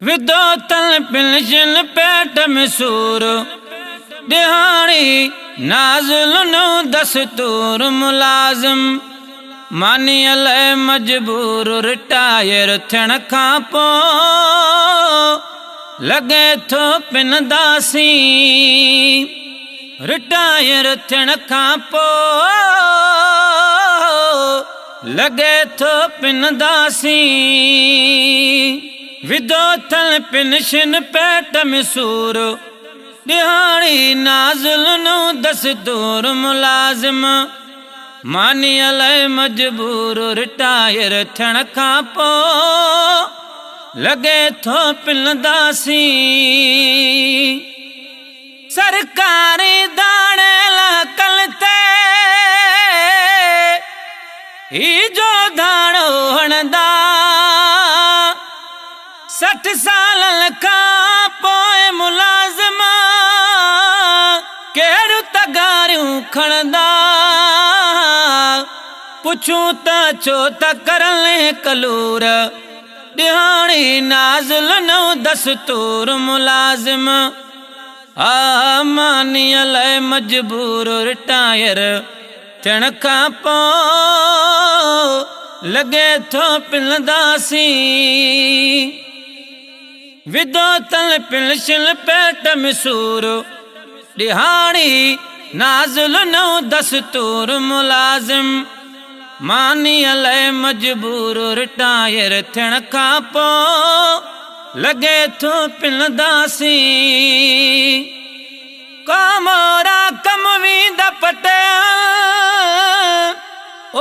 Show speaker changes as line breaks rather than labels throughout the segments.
विदो तल पिलशन पेट में सूर दिहाड़ी नाज़ुल नो दस्तूर मुलाजिम मानी अले मजबूर रिटायर थियण खां पोइ लगे थो पिनदासी रिटायर थियण खां पोइ लगे थो पिनदासी विदो थल पिनशन पेट में सूर दिहाड़ी नाज़ुल नो दस्तूर मुलाजिम मानी अले मजबूर रिटायर थियण खां पोइ लगे थो पिनदासी सरकारी दाणे लकल ते ही जो दाणो हणंदा 60 साल खां पोइ मुलाज़िम कहिड़ियूं तगारियूं खणंदा पुछूं त छो त करले कलूर दिहाड़ी नाज़ुल नो दस्तूर मुलाजिम मानी अले मजबूर रिटायर थियण खां पोइ लगे थो पिनदासी विदो तल पिलशन पेट में सूर दिहाड़ी नाज़ुल नो दस्तूर मुलाजिम मानी अले मजबूर रिटायर थियण खां पोइ लगे थो पिनदासी कामोरा कम वींदा पटेल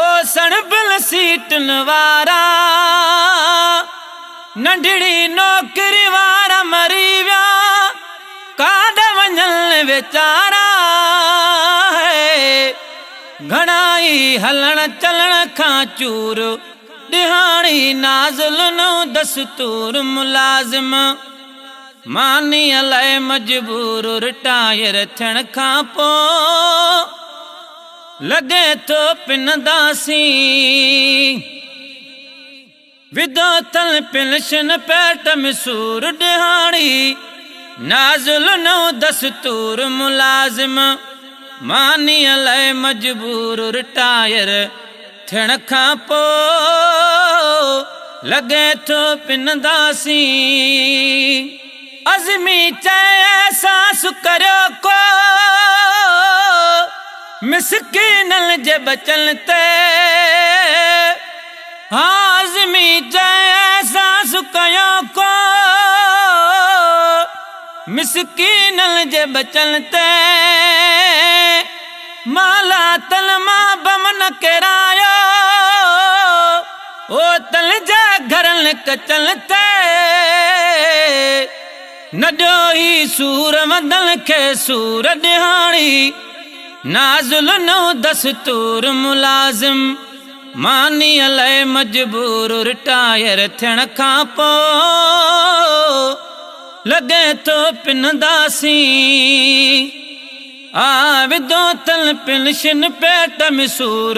ओ सणबिल सीटन वारा नंढड़ी नौकरी वारा मरी विया काॾ वञनि वीचारा घणाई हलण चलण खां चूर दिहाड़ी नाज़ुल नो दस्तूर मुलाजिम मानी अले मजबूर रिटायर थियण खां पोइ लगे थो पिनदासी विदो तल पिलशन पेट में सूर दिहाड़ी नाज़ुल नो दस्तूर मुलाजिम मानी अले मजबूर रिटायर थियण खां पोइ लगे थो पिनदासी अज़मी चए एहसास करियो को मिसकीननि जे बचन ते आज़मी चए एहसास कयो को मिसकीननि जे बचन ते माला तल मां बम न किरायो ओ तल जा घरन कचल ते न ॾियो ही सूर वदल खे सूर दिहाड़ी नाज़ुल नो दस्तूर मुलाजिम मानी अले मजबूर रिटायर थियण खां पोइ लगे थो पिनदासी विदो तल पिलशन पेट में सूर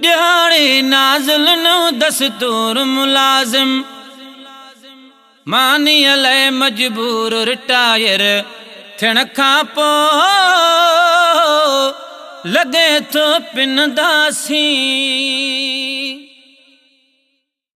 दिहाड़ी नाज़ुल नो दस्तूर मुलाजिम मानी अले मजबूर रिटायर थियण खां पोइ लगे थो पिनदासी।